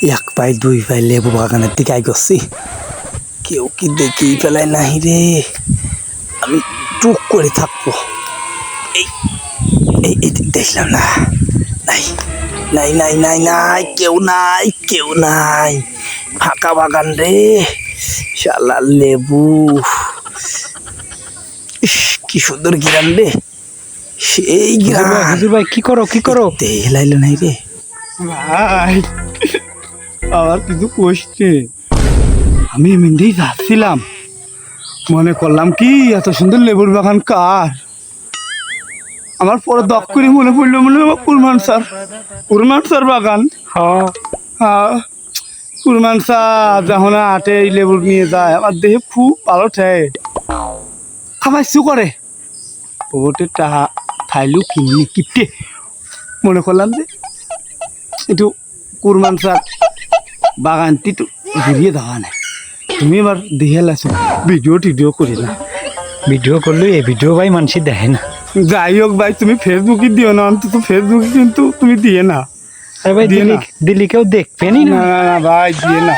এক পাই দুই পাই লেবু বাগানের দিকে আই করছি, কেউ কি দেখেই ফেলায় নাই রে। আমি টুক করে থাকবো। এই এই এই দেখলাম না, নাই নাই নাই নাই নাই, কেউ নাই, কেউ নাই, ফাঁকা বাগান রে। শালা লেবু, ইস, কি সুন্দর গ্রাম রে, সেই গ্রাম। হুজুর ভাই কি করো কি করো? হেলাইলো নাই রে ভাই, আমার কিছু কোশ্চে, আমি এমনিই যাচ্ছিলাম, মনে করলাম কি এত সুন্দর লেবুর বাগান কার। আমার পরে দখ করে মনে পড়লো, মনে হয় কুরমান স্যার বাগান। হ্যাঁ, কুরমান স্যার যখন আটে এই লেবুর নিয়ে যায়, আমার দেহে খুব ভালো ঠায়, খাবার শু করে ওটে টাহা খাইলু কিনে কিপটে মনে করলাম যে একটু কুরমান স্যার বাগানটি একটু ঘুরিয়ে দেওয়া নেই। তুমি এবার দেখে লাসো, ভিডিও টিডিও করি না। ভিডিও করলে এই ভিডিও ভাই মানুষ দেখে না। যাই হোক ভাই, তুমি ফেসবুকে দিও না, অন্তত ফেসবুকে কিন্তু তুমি দিয়ে না। আরে ভাই দিয়ে না। দিলি কেউ দেখবেনই না। না না না ভাই, দিয়ে না।